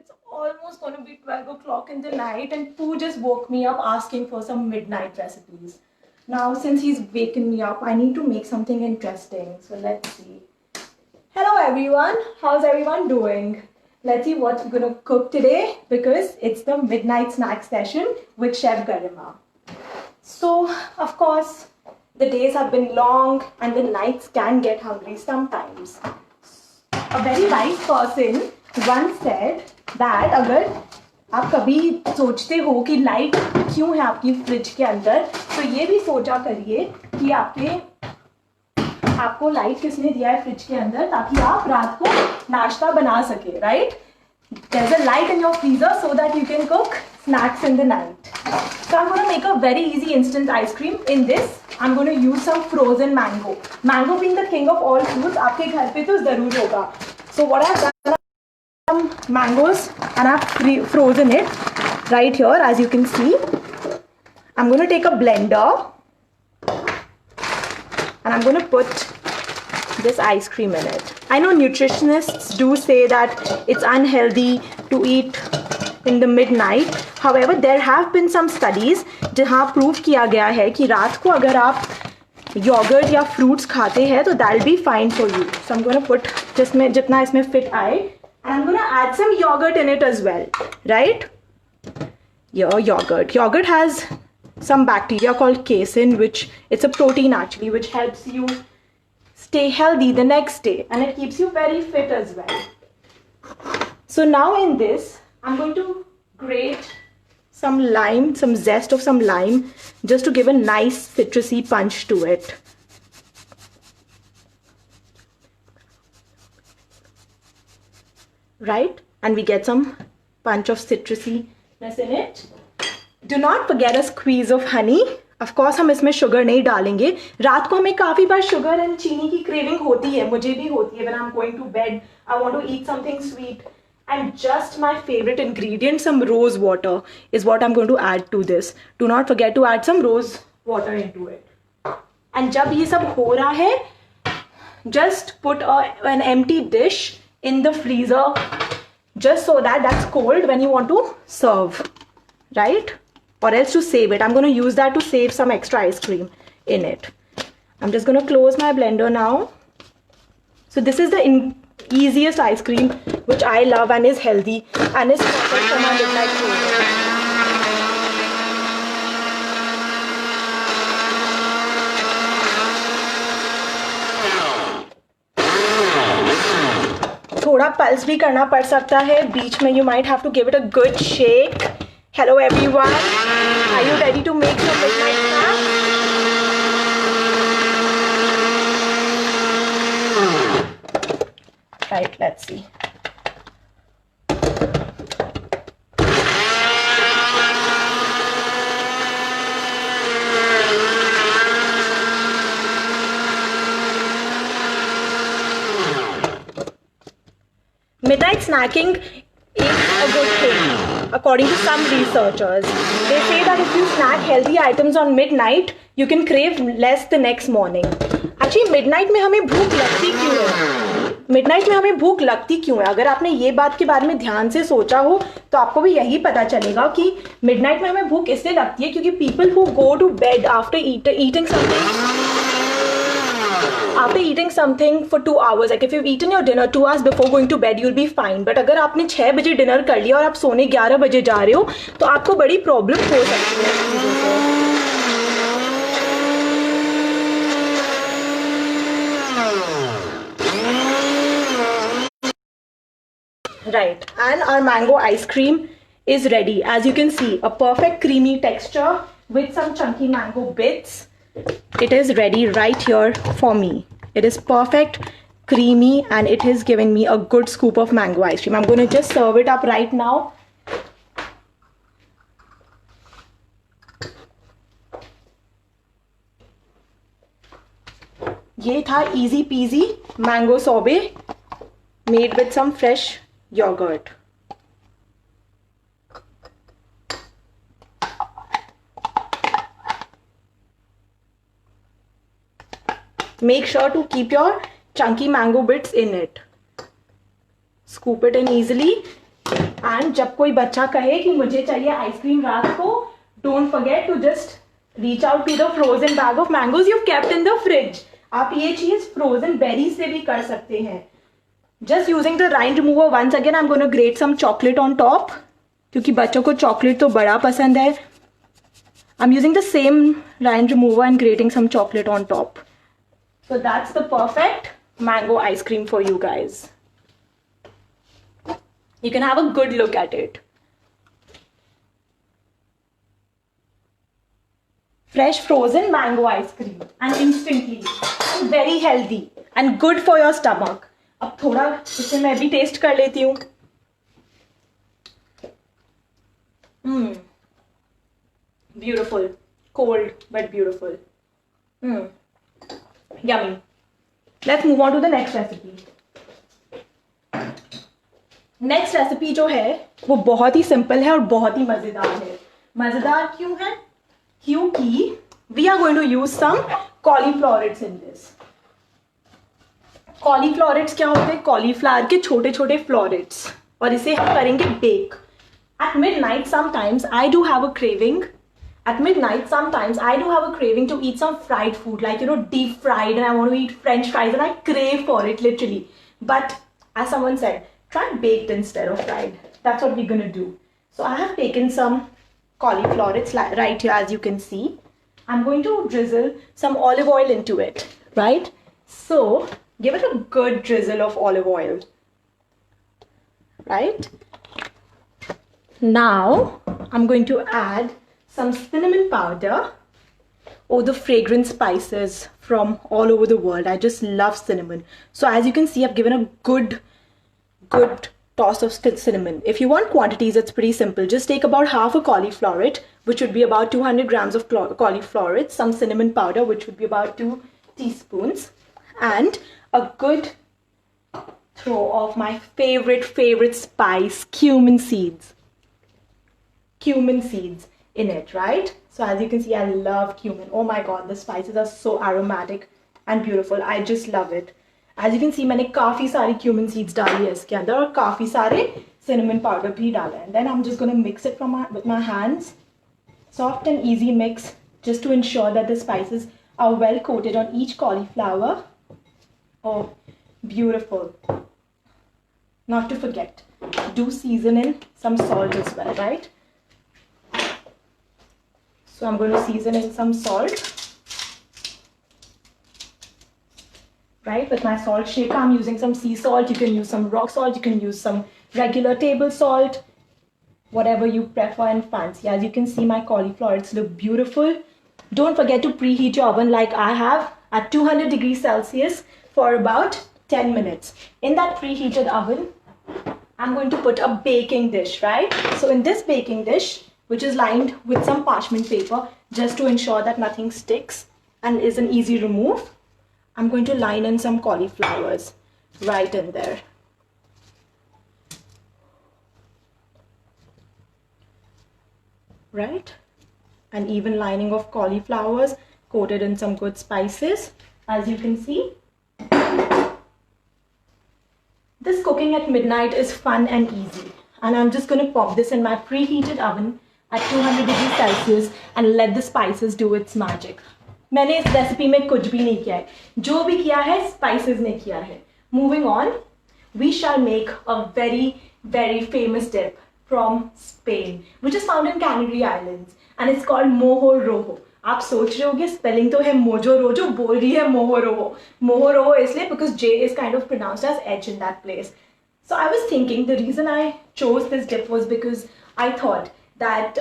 it's almost going to be 12 o'clock in the night, and Pooh just woke me up asking for some midnight recipes. Now, since he's waking me up, I need to make something interesting. So let's see. Hello everyone, how's everyone doing? Let's see what we're gonna cook today because it's the midnight snack session with Chef Garima. So, of course, the days have been long and the nights can get hungry sometimes. A very wise person once said that अगर आप कभी सोचते हो कि light क्यों है आपकी fridge के अंदर, तो ये भी सोचा करिए कि आपको लाइट किसने दिया है फ्रिज के अंदर ताकि आप रात को नाश्ता बना सके, right? There's a light in your freezer so that you can cook snacks in the night. So I'm going to make a very easy instant ice cream. In this, I'm going to use some frozen mango. Mango being the king of all fruits, आपके घर पे तो ज़रूर होगा. So what I've done, some mangoes and I've frozen it right here, as you can see. I'm going to take a blender and I'm going to put this ice cream in it. I know nutritionists do say that it's unhealthy to eat in the midnight. However, there have been some studies जहाँ prove किया गया है कि रात को अगर आप yogurt या fruits खाते हैं तो that'll be fine for you. So I'm going to put जिसमें जितना इसमें fit आए, and I'm going to add some yogurt in it as well, right? Your yogurt. Yogurt has some bacteria called casein, which it's a protein actually, which helps you stay healthy the next day, and it keeps you very fit as well. So now in this, I'm going to grate some lime, some zest of some lime, just to give a nice citrusy punch to it. Right? And we get some punch of citrusiness in it. Do not forget a squeeze of honey. Of course हम इसमें sugar नहीं डालेंगे. रात को हमें काफ़ी बार sugar and चीनी की क्रेविंग होती है, मुझे भी होती है. When I'm going to bed, I want to eat something sweet. And just my favorite ingredient, some rose water, is what I'm going to add to this. Do not forget to add some rose water into it. And जब ये सब हो रहा है, just put an empty dish in the freezer, just so that that's cold when you want to serve, right? Or else to save it. I'm going to use that to save some extra ice cream in it. I'm just going to close my blender now. So this is the easiest ice cream which I love and is healthy and is perfect for my midnight craving. थोड़ा pulse भी करना पड़ सकता है बीच में. You might have to give it a good shake. Hello everyone, are you ready to make some midnight snack? Right, let's see. Midnight snacking is a good thing, according to some researchers. They say that if you snack healthy items on midnight, you can crave less the next morning. Actually, midnight में हमें भूख लगती क्यों है? Midnight में हमें भूख लगती क्यों है? अगर आपने ये बात के बारे में ध्यान से सोचा हो, तो आपको भी यही पता चलेगा कि midnight में हमें भूख इसलिए लगती है क्योंकि people who go to bed after eating something for 2 hours, like if you've eaten your dinner 2 hours before going to bed, you'll be fine. But अगर आपने 6 बजे डिनर कर लिया और आप सोने 11 बजे जा रहे हो, तो आपको बड़ी प्रॉब्लम हो सकती है इस चीज़ों से. Right, and our mango ice cream is ready. As you can see, a perfect creamy texture with some chunky mango bits. It is ready right here for me. It is perfect, creamy, and it is giving me a good scoop of mango ice cream. I'm going to just serve it up right now. ये था easy peasy mango sorbet made with some fresh yogurt. Make sure to keep your chunky mango bits in it. Scoop it in easily and जब कोई बच्चा कहे कि मुझे चाहिए ice cream रात को, don't forget to just reach out to the frozen bag of mangoes you kept in the fridge. आप ये चीज फ्रोजन बेरी से भी कर सकते हैं. Just using the rind remover. Once again I am gonna grate some chocolate on top, क्योंकि बच्चों को चॉकलेट तो बड़ा पसंद है. I am using the same rind remover and grating some chocolate on top. So that's the perfect mango ice cream for you guys. You can have a good look at it. Fresh frozen mango ice cream and instantly and very healthy and good for your stomach. अब थोड़ा इसे मैं भी test कर लेती हूँ. Beautiful, cold but beautiful. Yummy. Let's move on to the next recipe. Next recipe जो है वो बहुत ही सिंपल है और बहुत ही मजेदार है. मजेदार क्यों है? क्योंकि we are going to use some cauliflorets in this. Cauliflorets क्या होते हैं? कॉलीफ्लावर के छोटे छोटे फ्लोरेट्स. और इसे हम करेंगे bake. At midnight sometimes I do have a craving. At midnight sometimes I do have a craving to eat some fried food, like, you know, deep fried, and I want to eat French fries and I crave for it literally. But as someone said, try baked instead of fried. That's what we're gonna do. So I have taken some cauliflowers right here, as you can see. I'm going to drizzle some olive oil into it, right? So give it a good drizzle of olive oil, right? Now I'm going to add some cinnamon powder. Oh, the fragrant spices from all over the world. I just love cinnamon. So as you can see, I've given a good toss of cinnamon. If you want quantities, it's pretty simple. Just take about half a cauliflower, which would be about 200 grams of cauliflower, some cinnamon powder, which would be about 2 teaspoons, and a good throw of my favorite spice, cumin seeds. Cumin seeds in it, right? So as you can see, I love cumin. Oh my god, the spices are so aromatic and beautiful. I just love it. As you can see, मैंने काफी सारी cumin seeds डाली है इसके अंदर और काफी सारे cinnamon powder भी डाला है. Then I'm just going to mix it with my hands. Soft and easy mix, just to ensure that the spices are well coated on each cauliflower. Oh, beautiful. Not to forget, do season in some salt as well, right? So I'm going to season in some salt. Right, with my salt shaker, I'm using some sea salt. You can use some rock salt. You can use some regular table salt. Whatever you prefer and fancy. As you can see, my cauliflowers look beautiful. Don't forget to preheat your oven like I have at 200 degrees Celsius for about 10 minutes. In that preheated oven, I'm going to put a baking dish, right? So in this baking dish, which is lined with some parchment paper, just to ensure that nothing sticks and is an easy remove, I'm going to line in some cauliflowers right in there. Right? An even lining of cauliflowers coated in some good spices. As you can see, this cooking at midnight is fun and easy. And I'm just going to pop this in my preheated oven at 200 degrees Celsius and let the spices do its magic. मैंने इस recipe में कुछ भी नहीं किया है. जो भी किया है स्पाइसेस ने किया है. Moving on, we shall make a very famous dip from Spain, which is found in Canary Islands, and it's called mojo rojo. आप सोच रहे होगे स्पेलिंग तो है मोजो रोजो, बोल रही है मोहो रोहो. मोहो रोहो इसलिए because J is kind of pronounced as H in that place. So I was thinking the reason I chose this dip was because I thought that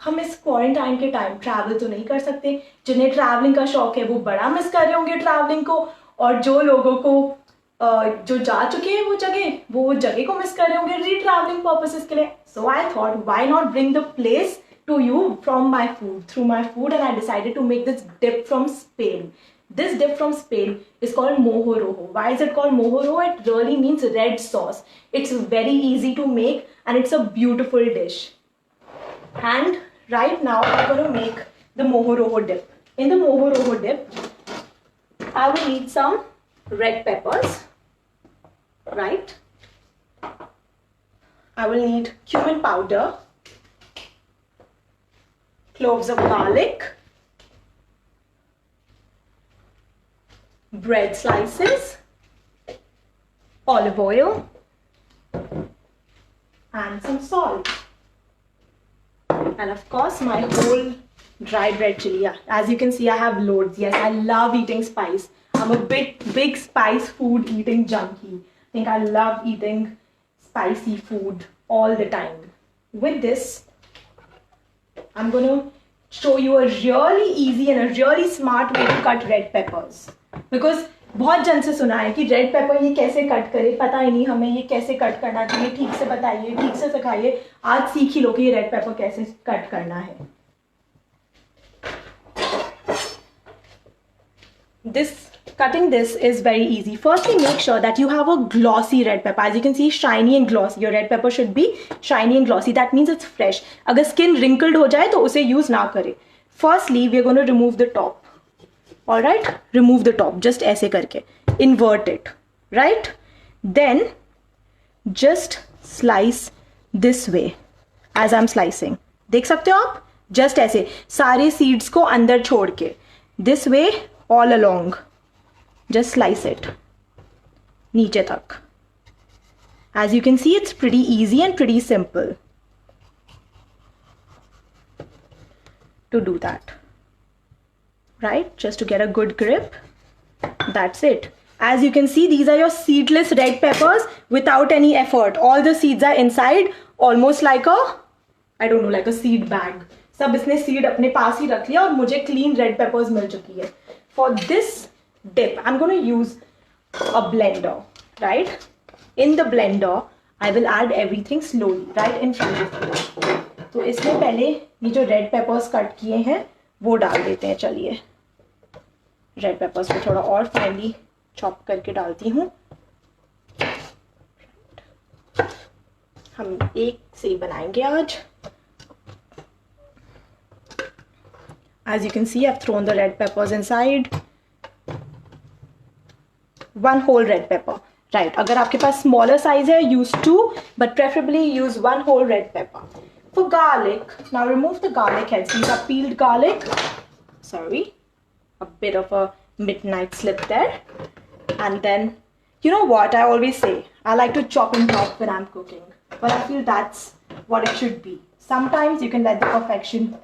हम इस क्वारंटाइन के टाइम ट्रैवल तो नहीं कर सकते. जिन्हें ट्रैवलिंग का शौक है वो बड़ा मिस कर रहे होंगे ट्रैवलिंग को, और जो लोगों को जो जा चुके हैं वो जगह को मिस कर रहे होंगे री ट्रैवलिंग पर्पसेस के लिए. So I thought why not bring the place to you from my food, through my food, and I decided to make this dip from Spain. This dip from Spain is called mojo rojo. Why is it called mojo rojo? It really means red sauce. It's very easy to make and it's a beautiful dish. And right now I'm going to make the mojo rojo dip. In the mojo rojo dip, I will need some red peppers, right? I will need cumin powder, cloves of garlic, bread slices, olive oil, and some salt. And of course, my whole dry bread chili. As you can see, I have loads. Yes, I love eating spice. I'm a big spice food eating junkie. I think I love eating spicy food all the time. With this, I'm going to show you a really easy and a really smart way to cut red peppers. Because बहुत जन से सुना है कि red pepper ये कैसे cut करे, पता ही नहीं हमें ये कैसे कट करना चाहिए, ठीक से बताइए, ठीक से सिखाइए. आज सीख ही लो कि ये रेड पेपर कैसे कट करना है. Cutting this is very easy. Firstly, make sure that you have a glossy red pepper. As you can see, shiny and glossy. Your red pepper should be shiny and glossy. That means it's fresh. अगर skin wrinkled हो जाए तो उसे use ना करें. Firstly, we are going to remove the top. Alright, remove the top, just ऐसे करके, invert it, right? Then just slice this way as I'm slicing. देख सकते हो आप? Just ऐसे सारे seeds को अंदर छोड़ के, this way all along. Just slice it नीचे तक. As you can see, it's pretty easy and pretty simple to do that. Right, just to get a good grip. That's it. As you can see, these are your seedless red peppers without any effort. All the seeds are inside, almost like a, I don't know, like a seed bag. सब इसने seed अपने पास ही रख लिया और मुझे clean red peppers मिल चुकी है. For this dip, I'm going to use a blender, right? In the blender, I will add everything slowly, right in front of you. तो इसमें पहले ये जो red peppers कट किए हैं वो डाल देते हैं. चलिए रेड पेपर्स को थोड़ा और फाइनली चॉप करके डालती हूँ. हम एक से ही बनाएंगे आज. As you can see, I've thrown the red peppers inside. One whole red pepper. Right, अगर आपके पास smaller size है, use 2, but preferably use one whole red pepper. For garlic, now remove the garlic heads. These are peeled garlic. Sorry, a bit of a midnight slip there. And then, you know what I always say, I like to chop and chop when I'm cooking, but I feel that's what it should be. Sometimes you can let the perfection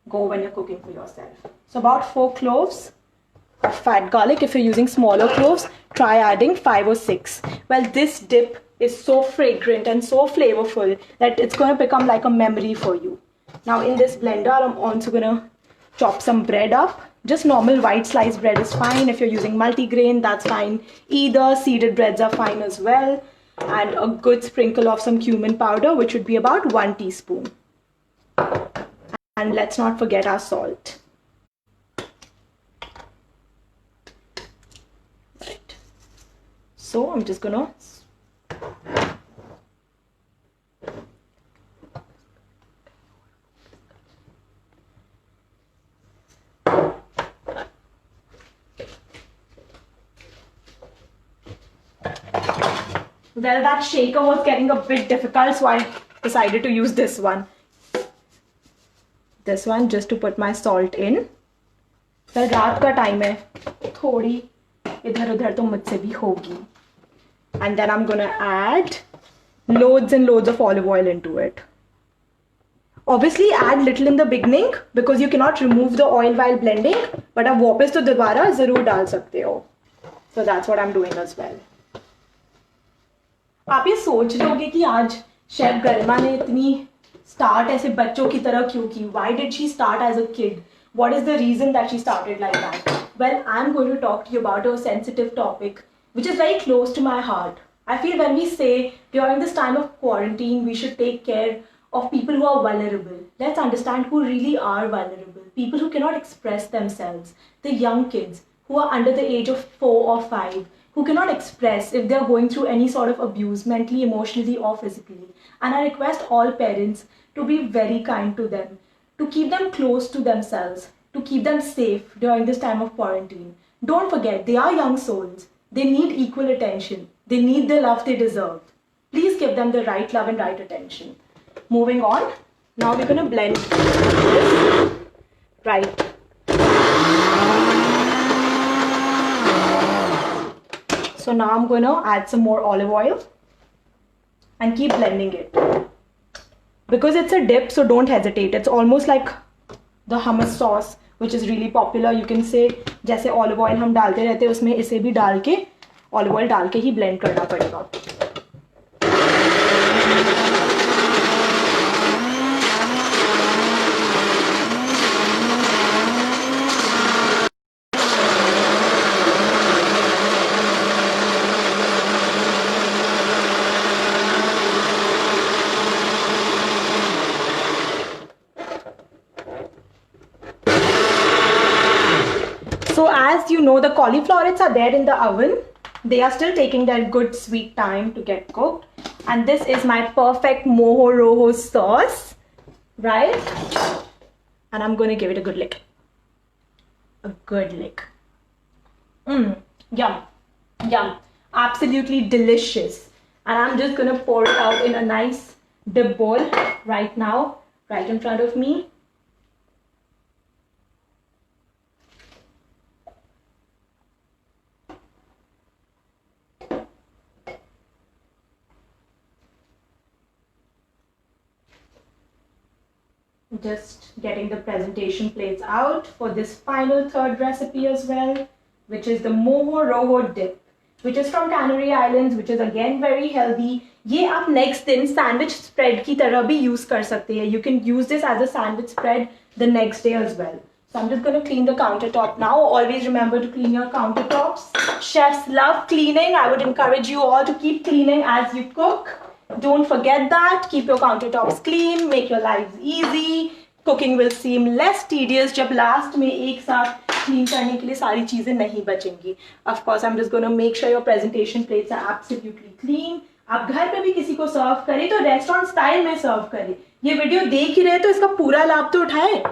go when you're cooking for yourself. So about 4 cloves of fat garlic. If you're using smaller cloves, try adding 5 or 6. Well, this dip is so fragrant and so flavorful that it's going to become like a memory for you. Now in this blender, I'm also going to chop some bread up. Just normal white sliced bread is fine. If you're using multigrain, that's fine. Either seeded breads are fine as well. And a good sprinkle of some cumin powder, which would be about 1 teaspoon. And let's not forget our salt. Right. So I'm just gonna well, that shaker was getting a bit difficult, so I decided to use this one. This one just to put my salt in. Well, रात का time है, थोड़ी इधर उधर तो मुझसे भी होगी. And then I'm gonna add loads and loads of olive oil into it. Obviously, add little in the beginning because you cannot remove the oil while blending. But आप वापस तो दोबारा ज़रूर डाल सकते हो. So that's what I'm doing as well. आप ये सोच लोगे कि आज शेफ गरिमा ने इतनी स्टार्ट ऐसे बच्चों की तरह क्यों की? Why did she start as a kid? What is the reason that she started like that? Well, I'm going to talk to you about a sensitive topic which is very close to my heart. I feel when we say during this time of quarantine we should take care of people who are vulnerable. Let's understand who really are vulnerable. People who cannot express themselves. The young kids who are under the age of 4 or 5. Who cannot express if they're going through any sort of abuse, mentally, emotionally, or physically. And I request all parents to be very kind to them, to keep them close to themselves, to keep them safe during this time of quarantine. Don't forget, they are young souls. They need equal attention. They need the love they deserve. Please give them the right love and right attention. Moving on. Now we're going to blend this. Right. So now I'm going to add some more olive oil and keep blending it. Because it's a dip, so don't hesitate. It's almost like the hummus sauce, which is really popular. You can say, जैसे olive oil हम डालते रहते हैं, उसमें इसे भी डाल के, olive oil डाल के ही blend करना पड़ेगा. So as you know, the cauliflowers are there in the oven. They are still taking their good sweet time to get cooked. And this is my perfect moho rojo sauce, right? And I'm going to give it a good lick. A good lick. Yum. Yum. Absolutely delicious. And I'm just going to pour it out in a nice dip bowl right now, right in front of me. Just getting the presentation plates out for this final third recipe as well, which is the moho rojo dip, which is from Canary Islands, which is again very healthy. ये आप next दिन sandwich spread की तरह भी use कर सकते हैं. You can use this as a sandwich spread the next day as well. So I'm just going to clean the countertop now. Always remember to clean your countertops. Chefs love cleaning. I would encourage you all to keep cleaning as you cook. Don't forget that. Keep your countertops clean. Make your lives easy. Cooking will seem less tedious जब last में एक साथ clean करने के लिए सारी चीजें नहीं बचेंगी. Of course, I'm just going to make sure your presentation plates are absolutely clean. आप घर पे भी किसी को सर्व करें तो रेस्टोरेंट स्टाइल में सर्व करें. ये वीडियो देख ही रहे तो इसका पूरा लाभ तो उठाएं.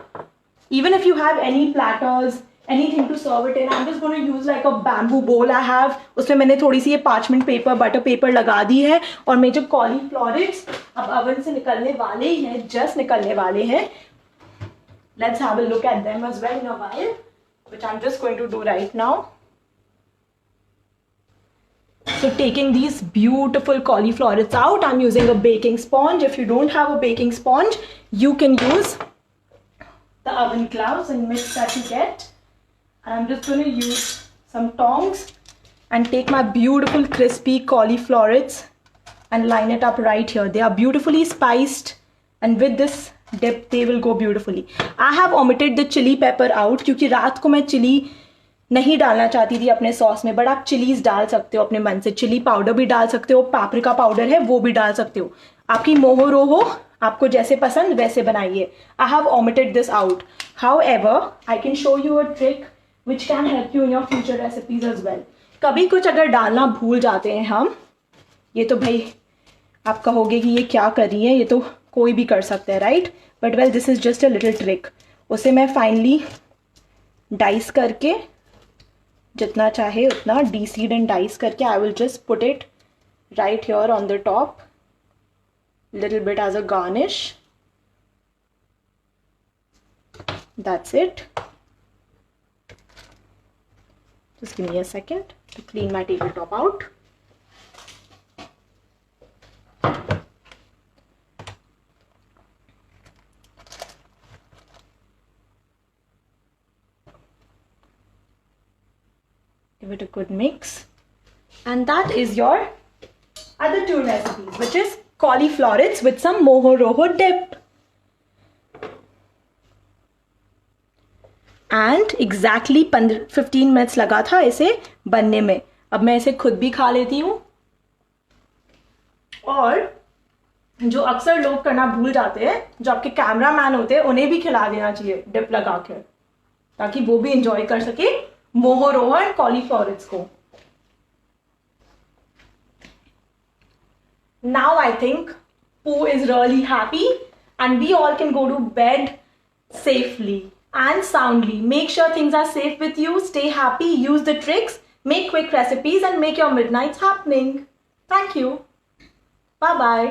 Even if you have any platters, anything to serve it in, I'm just going to use like a bamboo bowl I have. उसमें मैंने थोड़ी सी ये parchment paper, butter paper लगा दी है. और मेरे जो cauliflowers अब oven से निकलने वाले ही हैं, just निकलने वाले हैं. Let's have a look at them as well in a while, which I'm just going to do right now. So taking these beautiful cauliflowers out, I'm using a baking sponge. If you don't have a baking sponge, you can use the oven gloves and mitts that you get. And I'm just going to use some tongs and take my beautiful crispy cauliflowers and line it up right here. They are beautifully spiced, and with this dip they will go beautifully. I have omitted the chili pepper out क्योंकि रात को मैं chilli नहीं डालना चाहती थी अपने sauce में, बट आप चिलीज डाल सकते हो अपने मन से. चिली पाउडर भी डाल सकते हो, पापरिका पाउडर है वो भी डाल सकते हो. आपकी मोहो रोहो आपको जैसे पसंद वैसे बनाइए. I have omitted this out. However, I can show you a trick which can help you in your future recipes as well. कभी कुछ अगर डालना भूल जाते हैं हम, ये तो भाई आप कहोगे कि ये क्या कर रही है, ये तो कोई भी कर सकता है, right? But well this is just a little trick. उसे मैं फाइनली डाइस करके जितना चाहे उतना डीसीड एंड डाइस करके I will just put it right here on the top, little bit as a garnish. That's it. Just give me a second to clean my tabletop out. Give it a good mix. And that is your other two recipes, which is cauliflowers with some moho rojo dip. And exactly 15 minutes लगा था इसे बनने में. अब मैं इसे खुद भी खा लेती हूँ, और जो अक्सर लोग करना भूल जाते हैं, जो आपके कैमरा मैन होते हैं, उन्हें भी खिला देना चाहिए डिप लगा के, ताकि वो भी इंजॉय कर सके मोहो रोहो एंड कॉलीफ्लावर्स को. Now I think Pooh is really happy and we all can go to bed safely and soundly. Make sure things are safe with you. Stay happy, use the tricks, make quick recipes and make your midnights happening. Thank you. Bye bye.